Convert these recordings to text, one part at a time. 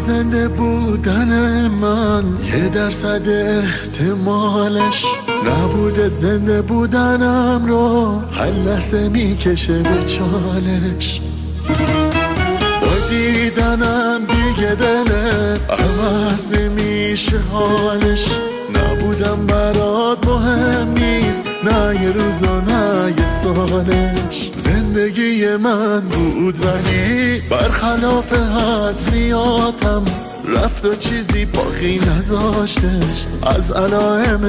زنده بودن من 1% احتمالش نبودت زنده بودنم رو هر لحظه میکشه به چالش با دیدنم دیگه دلت عوض نمیشه حالش نبودم برات مهم نیست نه یه روزا نه یه سالش زندگی من بود ولی برخلاف حد زیادم رفت و چیزی باقی نذاشتش از علائم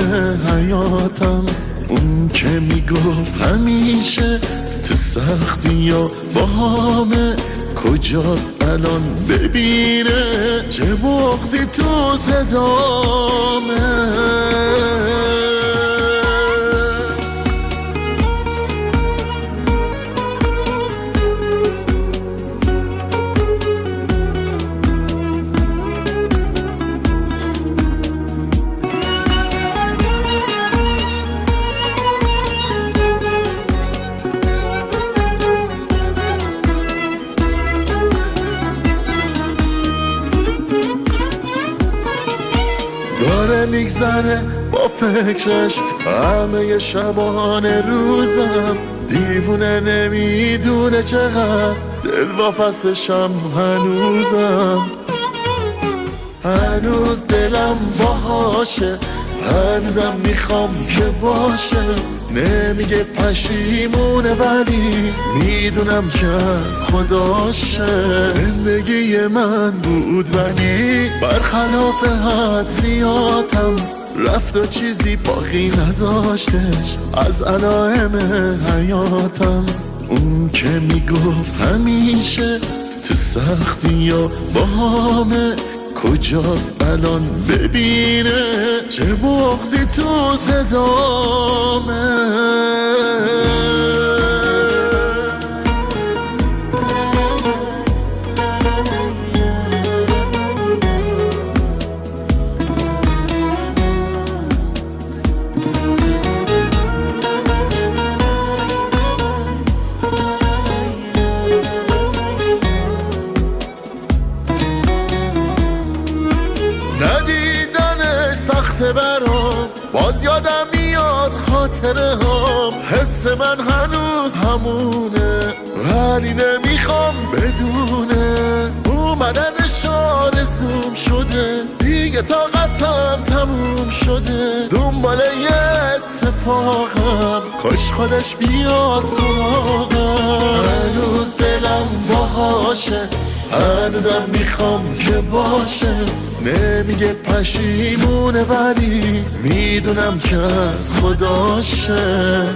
حیاتم اون که میگفت همیشه تو سختی یا با همه کجاست الان ببینه چه بغضی تو صدامه داره میگذره با فکرش همه شبانه روزم دیوونه نمیدونه چقدر دل واپسشم هنوزم هنوز دلم باهاشه هنوزم میخوام که باشه نمیگه پشیمونه ولی میدونم که از خداشه زندگی من بود ولی برخلاف حد زیادم رفت و چیزی باقی نذاشتش از علائم حیاتم اون که میگفت همیشه تو سختی یا با همه کجاست الان ببینه چه بغضی تو صدامه ندیدنش سخته برام باز یادم میاد خاطره هم حس من هنوز همونه ولی نمیخوام بدونه اومدنش آرزوم شده دیگه طاقتم تموم شده دنبال یه اتفاقم کاش خودش بیاد سراغم هنوز دلم باهاشه هنوزم میخوام که باشه نمیگه پشیمونه ولی میدونم که از خداشه